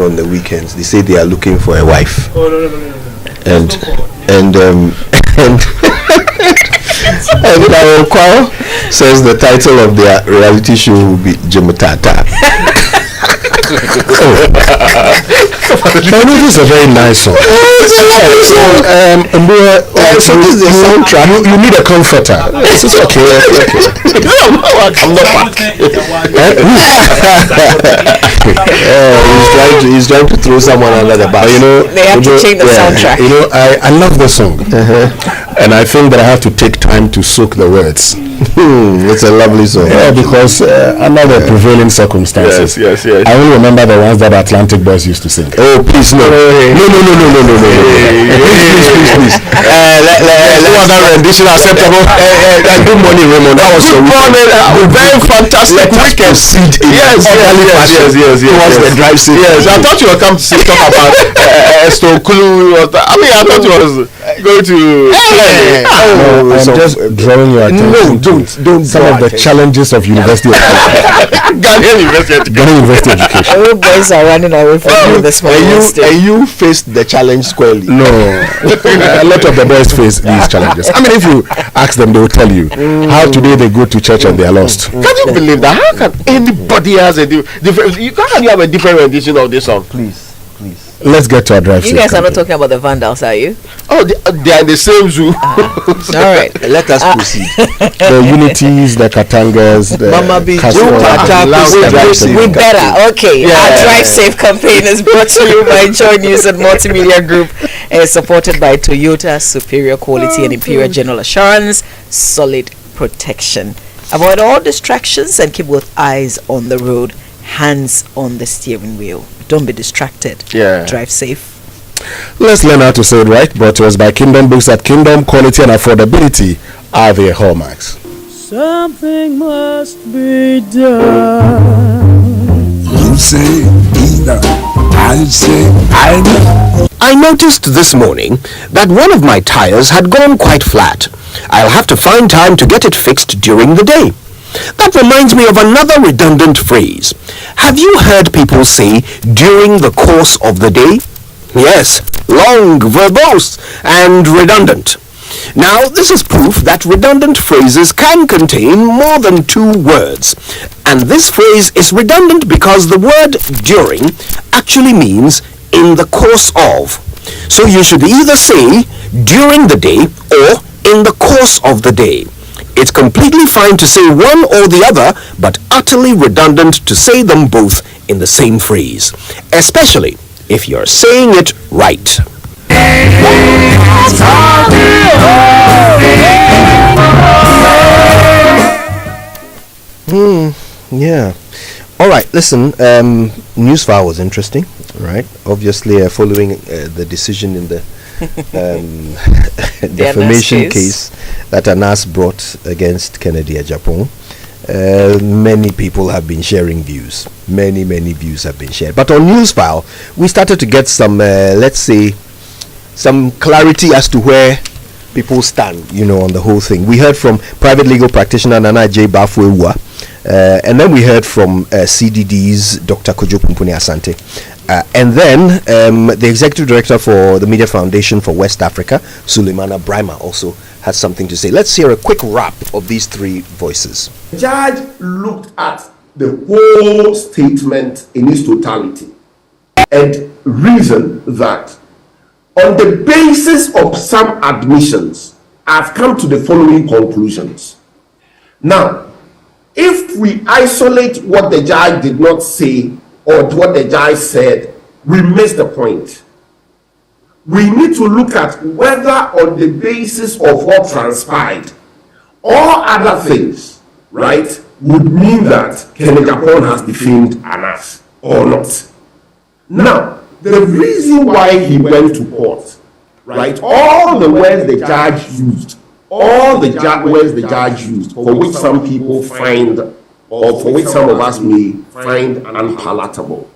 on the weekends. They say they are looking for a wife. Oh no. And Acquah says the title of their reality show will be Jemutata. This is a very nice song. So this is the soundtrack. You need a comforter. This is okay. I'm not back. He's trying to throw someone under the bus. They have to change the soundtrack. I love the song, and I think that I have to take time to soak the words. It's a lovely song. Yeah, because under the prevailing circumstances, yes. I only remember the ones that Atlantic Boys used to sing. Oh, please no. Please. Other rendition acceptable. Good morning, Raymond. That was good morning. Very fantastic. Weekend seed. Yes. Towards the drive safe. Yes, I thought you were come to talk about Stokulu. I mean, I thought you was going to. I'm just drawing your attention. Don't. Some of the challenges of university education. Ghanaian university education. All boys are running away from you this morning. And you faced the challenge squarely. No, a lot of the boys face these challenges. I mean, if you ask them, they will tell you how today they go to church and they are lost. Can you believe that? How can anybody has a different? How can you have a different rendition of this song? Please. Let's get to our drive. You guys are not talking about the Vandals, are you? Oh, they are in the same zoo. All right, let us proceed. The Unities, the Katangas, the Mamavi, we better. Okay, our Drive Safe campaign is brought to you by Joy News and Multimedia Group, supported by Toyota, superior quality and imperial general assurance, solid protection. Avoid all distractions and keep both eyes on the road, hands on the steering wheel. Don't be distracted. Drive safe. Let's learn how to say it right. Brought to us by Kingdom Books. At Kingdom, quality and affordability are their hallmarks. Something must be done. You say either. I say either. I noticed this morning that one of my tires had gone quite flat. I'll have to find time to get it fixed during the day. That reminds me of another redundant phrase. Have you heard people say during the course of the day? Yes, long, verbose, and redundant. Now, this is proof that redundant phrases can contain more than two words. And this phrase is redundant because the word during actually means in the course of. So you should either say during the day or in the course of the day. It's completely fine to say one or the other, but utterly redundant to say them both in the same phrase, especially if you're saying it right. Yeah. All right, listen, Newsfile was interesting, right? Obviously, following the decision in the defamation case that Anas brought against Kennedy Agyapong. Many people have been sharing views. Many views have been shared. But on Newsfile, we started to get some, let's say, some clarity as to where people stand, on the whole thing. We heard from private legal practitioner Nana J. Bafwewa, and then we heard from CDD's Dr. Kojo Asante. And then the executive director for the Media Foundation for West Africa, Suleimana Brima, also has something to say. Let's hear a quick wrap of these three voices. The judge looked at the whole statement in its totality and reasoned that on the basis of some admissions, I've come to the following conclusions. Now, if we isolate what the judge did not say or what the judge said, we miss the point. We need to look at whether on the basis of what transpired, all other things, right, would mean that Kennedy Agyapong has defamed Anas or not. Now, the reason why he went to court, right, all the words the judge used, words the judge used, for which some people find, or for which some of us may find unpalatable,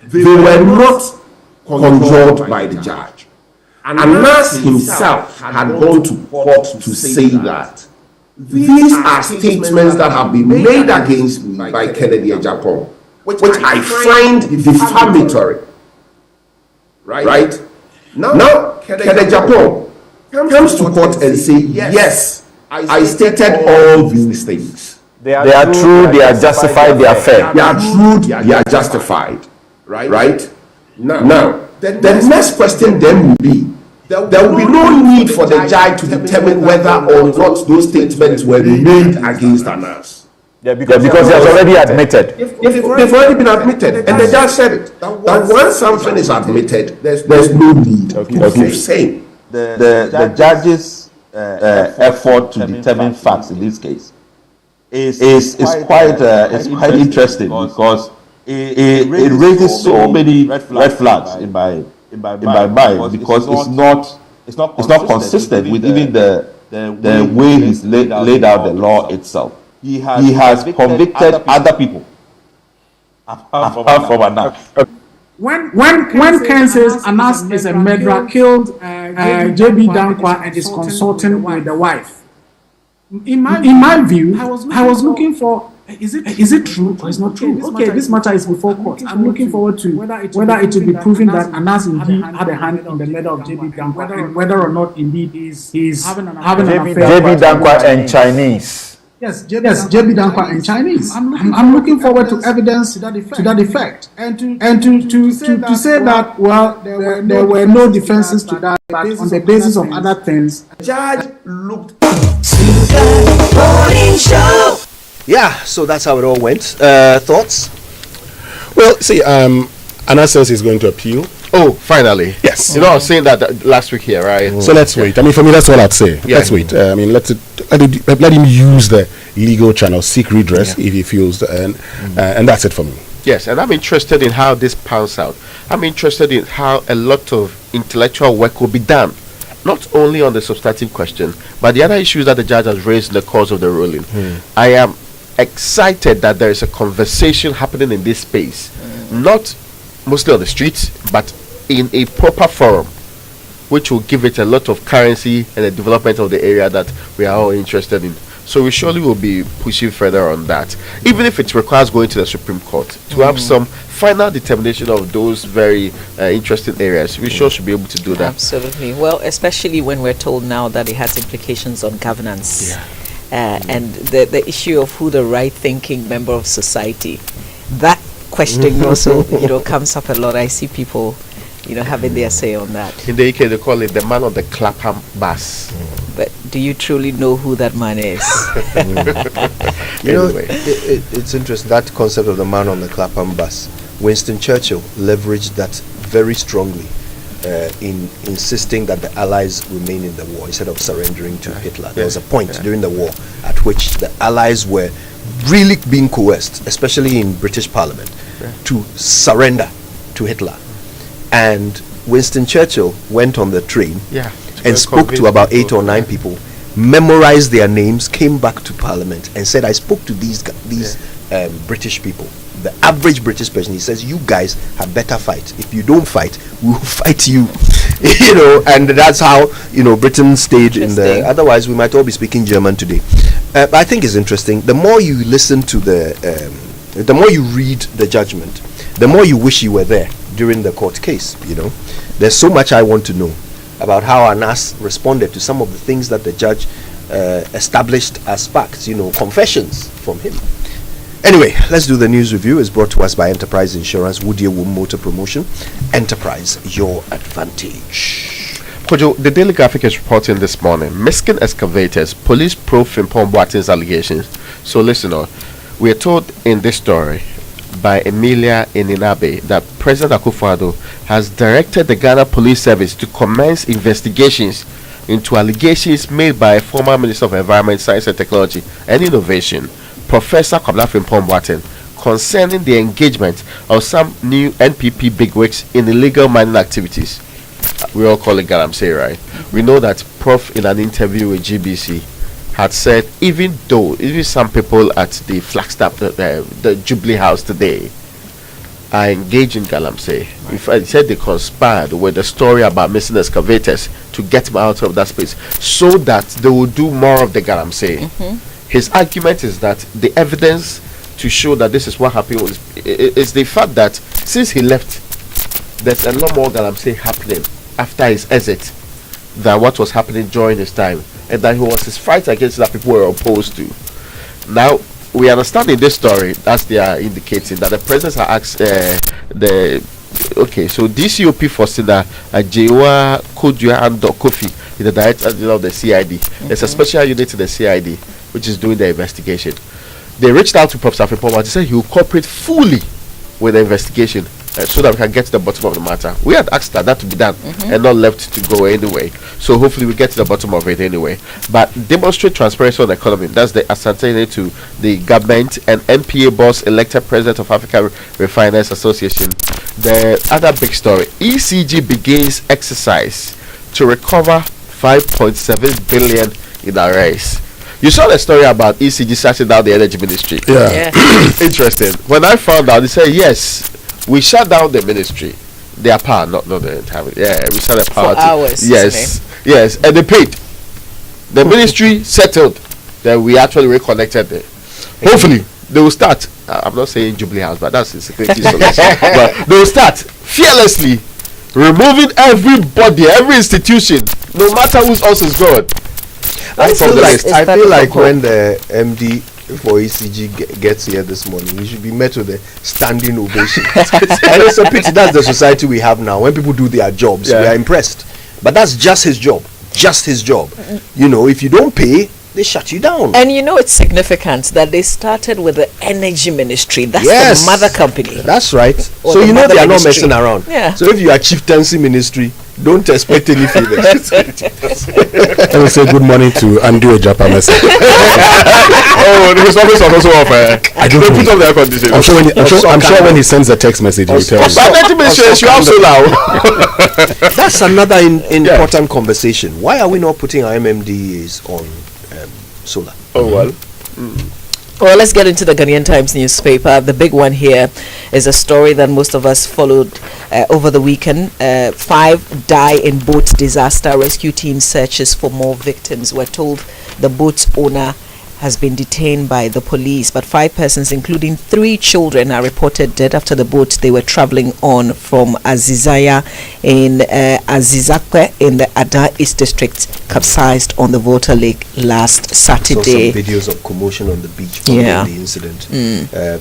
they were not conjured by the judge. Anas himself had gone to court to say that these are statements that have been made against me by Kennedy Agyapong, which I find defamatory. Right? Now Kennedy Japan comes to court and say, yes, I stated all these things. They are true, they are justified, they are fair. They are true, they are justified. Right? Now, the next question then will be, there will be no need for the judge to determine whether or not those statements were made against Anas. Because he has already admitted. They've already been admitted, and the judge said it. That once something is admitted, there's no need of saying. The judge's effort to determine facts in this case is quite interesting, because it raises so many red flags in my mind, because it's not consistent with even the way he's laid out the law itself. He has convicted other people apart from Anas. When Ken says Anas is a murderer, killed JB Dankwa and is consulting with the wife, in my view, I was looking for, is it true or is not true? Okay, this matter is before court. I'm looking forward to whether it will be proven that Anas indeed had a hand in the murder of JB Dankwa, and whether or not indeed he's having an affair. JB Dankwa and Chinese. Yes, JB Dankwa and Chinese. I'm looking forward to evidence to that effect, and to say that, well, there were no defenses to that, but on the basis of other things. Judge looked. Yeah, so that's how it all went. Thoughts? Well, see, Anas says he's going to appeal. Oh, finally. Yes. I was saying that last week here, right? So let's wait. I mean, for me, that's all I'd say. Yeah. Let's wait. I mean, let him use the legal channel, seek redress if he feels, and that's it for me. Yes, and I'm interested in how this pans out. I'm interested in how a lot of intellectual work will be done, not only on the substantive question, but the other issues that the judge has raised in the course of the ruling. I am excited that there is a conversation happening in this space, not mostly on the streets, but in a proper forum, which will give it a lot of currency and the development of the area that we are all interested in. So we surely will be pushing further on that, even if it requires going to the Supreme Court to have some final determination of those very interesting areas. We sure should be able to do that. Absolutely. Well, especially when we're told now that it has implications on governance, and the issue of who the right-thinking member of society. That question also, comes up a lot. I see people, having their say on that. In the UK, they call it the man on the Clapham bus. But do you truly know who that man is? It's interesting, that concept of the man on the Clapham bus. Winston Churchill leveraged that very strongly in insisting that the Allies remain in the war instead of surrendering to Hitler. There was a point during the war at which the Allies were really being coerced, especially in British Parliament, to surrender to Hitler. And Winston Churchill went on the train and spoke to about 8 or 9 people, memorized their names, came back to Parliament and said, I spoke to these British people. The average British person, he says, you guys had better fight. If you don't fight, we will fight you. And that's how Britain stayed in the. Otherwise, we might all be speaking German today. But I think it's interesting. The more you listen to the more you read the judgment, the more you wish you were there during the court case. There's so much I want to know about how Anas responded to some of the things that the judge established as facts. Confessions from him. Anyway, let's do the news review. It's brought to us by Enterprise Insurance, Woodie Womb Motor Promotion. Enterprise, your advantage. Kojo, the Daily Graphic is reporting this morning, Miskin excavators, police probe Frimpong Boateng's allegations. So listen on. We are told in this story by Emilia Eninabe that President Akufo-Addo has directed the Ghana Police Service to commence investigations into allegations made by former Minister of Environment, Science and Technology and Innovation, Professor Kwabena Frimpong Boateng, concerning the engagement of some new NPP bigwigs in illegal mining activities. We all call it galamsey, right? We know that Prof in an interview with GBC had said even some people at the Flagstaff, the Jubilee House today, are engaged in galamsey. In fact, he said they conspired with the story about missing excavators to get them out of that space so that they will do more of the galamsey. His argument is that the evidence to show that this is what happened is the fact that since he left, there's a lot more that I'm saying happening after his exit than what was happening during his time, and that he was his fight against that people were opposed to. Now we understand in this story, as they are indicating, that the presidents have asked so DCOP for Sina Ajewa Kojo and Kofi is the director of the CID. There's a special unit in the CID which is doing the investigation. They reached out to Professor Frimpong. They said he will cooperate fully with the investigation so that we can get to the bottom of the matter. We had asked that to be done and not left to go anyway. So hopefully we get to the bottom of it anyway. But demonstrate transparency on the economy. That's the ascertained to the government and MPA boss elected president of African Refiners Association. The other big story: ECG begins exercise to recover 5.7 billion in arrests. You saw the story about ECG shutting down the energy ministry. Yeah. Interesting. When I found out, they said yes, we shut down the ministry, their power, not the entire. Yeah, we shut the power for hours. Yes, and they paid. The ministry settled. Then we actually reconnected it. Hopefully, they will start. I'm not saying Jubilee House, but that's a security solution. But they will start fearlessly removing everybody, every institution, no matter whose else is good. I feel like when the MD for ECG gets here this morning, we should be met with a standing ovation. And it's a pity that's the society we have now. When people do their jobs, we are impressed. But that's just his job. Just his job. You know, if you don't pay, they shut you down. And you know, it's significant that they started with the energy ministry. That's the mother company. That's right. So you know they are not messing around. Yeah. So if you are chieftaincy ministry, don't expect any favors. Let me say good morning to Andu Ejapa message. The office also offer. I don't put on the air conditioner. I'm sure when he sends a text message, he will tell you. That's another important conversation. Why are we not putting our MMDAs on solar? Well, let's get into the Ghanaian Times newspaper. The big one here is a story that most of us followed over the weekend. 5 die in boat disaster. Rescue team searches for more victims. We're told the boat's owner has been detained by the police, but 5 persons, including 3 children, are reported dead after the boat they were traveling on from Azizaya in Azizakwe in the Ada East District capsized on the Volta Lake last Saturday. Saw some videos of commotion on the beach following the incident.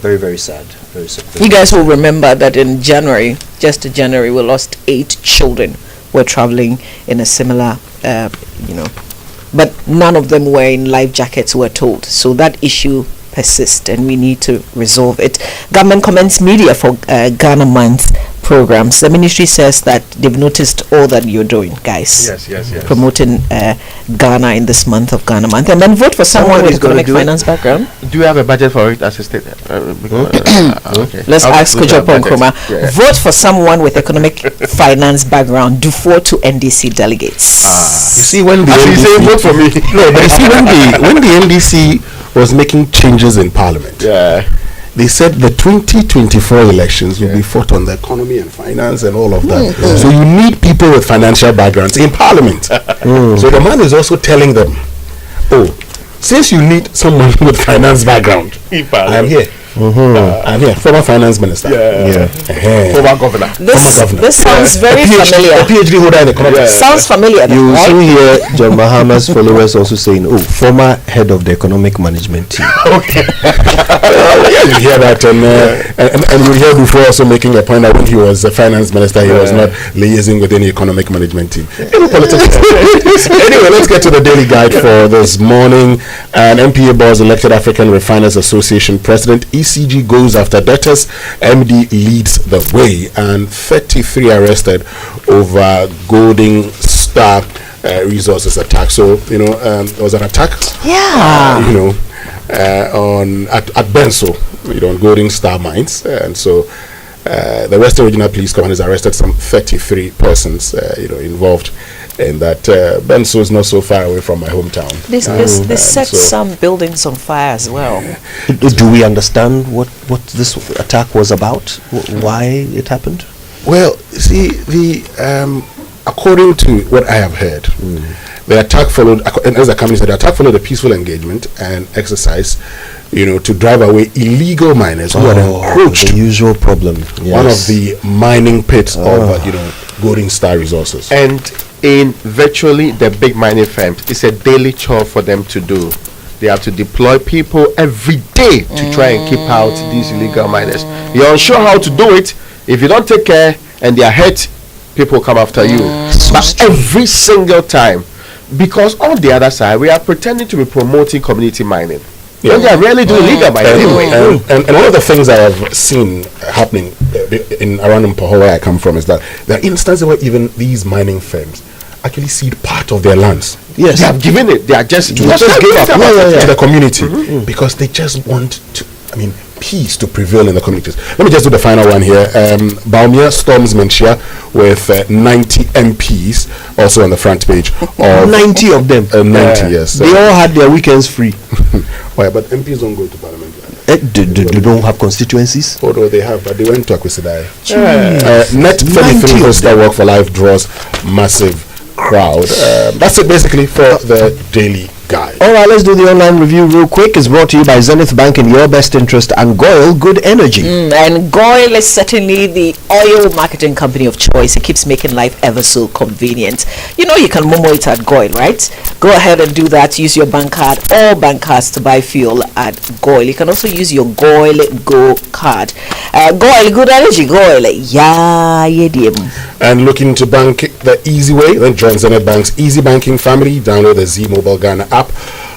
Very, very sad. Very sad. You guys will remember that in January, just in January, we lost 8 children who were traveling in a similar, but none of them were in life jackets, we're told. So that issue persists and we need to resolve it. Government commends media for Ghana Month programs. The ministry says that they've noticed all that you're doing, guys. Yes. Promoting Ghana in this month of Ghana Month. And then vote for someone with economic finance background. Do you have a budget for it as a state? Okay. Let's ask Kojo Ponkroma. Vote for someone with economic finance background. Do 4 to NDC delegates. You see, when the NDC vote for me. No, but you see, when the NDC was making changes in Parliament, they said the 2024 elections will be fought on the economy and finance and all of that. So you need people with financial backgrounds in Parliament. So the man is also telling them, since you need someone with finance background, I am here. I'm here, former finance minister. Former governor. This sounds very familiar. A PhD holder in economics. Sounds familiar. You right? soon hear John Mahama's followers also saying, former head of the economic management team. You hear that, and we hear before also making a point that when he was a finance minister, he was not liaising with any economic management team. Anyway, let's get to the daily guide for this morning. An MPA boss elected African Refiners Association president. ECG goes after debtors. MD leads the way, and 33 arrested over Golden Star Resources attack. So there was an attack. At Benso, on Golden Star Mines, and so the Western Regional Police Command has arrested some 33 persons, involved in that. Benso is not so far away from my hometown. They set some buildings on fire as well. Do we understand what this attack was about? Why it happened? Well, see, according to what I have heard, the attack followed, as the company said, the attack followed a peaceful engagement and exercise to drive away illegal miners who had encroached the usual problem. one of the mining pits of Golden Star Resources. And in virtually the big mining firms, it's a daily chore for them to do. They have to deploy people every day to try and keep out these illegal miners. You're unsure how to do it. If you don't take care and they are hurt, people come after you. But every single time, because on the other side, we are pretending to be promoting community mining. When they are really doing legal mining. And one of the things I have seen happening around Mpaho, where I come from, is that there are instances where even these mining firms actually cede part of their lands. Yes, they have given it. They are just give up to the community because they just want to. Peace to prevail in the communities. Let me just do the final one here. Baumia storms Menchia with 90 MPs, also on the front page. Of 90 of them. 90, yes. They all had their weekends free. Why? But MPs don't go to Parliament. They don't have constituencies? Although they have, but they went to Akwisidai. Net 33 Hostel Work for Life draws massive crowd. That's it basically for the daily guide. All right, let's do the online review real quick. It's brought to you by Zenith Bank in your best interest and Goil Good Energy. And Goil is certainly the oil marketing company of choice. It keeps making life ever so convenient. You can momo it at Goil, right? Go ahead and do that. Use your bank card or bank cards to buy fuel at Goil. You can also use your Goil Go card. Goil Good Energy. Goil. And looking to bank the easy way, then join Zenith Bank's Easy Banking family. Download the Z Mobile Ghana app.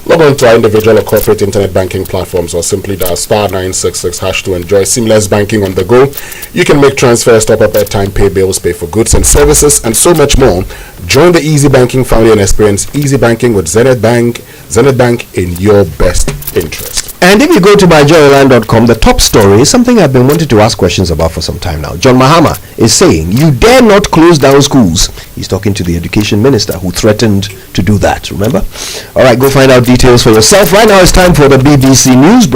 Log on to our individual or corporate internet banking platforms or simply dial *966# to enjoy seamless banking on the go. You can make transfers, top up airtime, pay bills, pay for goods and services, and so much more. Join the Easy Banking family and experience easy banking with Zenith Bank. Zenith Bank in your best interest. And if you go to myjoyland.com, the top story is something I've been wanting to ask questions about for some time now. John Mahama is saying, you dare not close down schools. He's talking to the education minister who threatened to do that, remember? All right, go find out details for yourself. Right now it's time for the BBC News.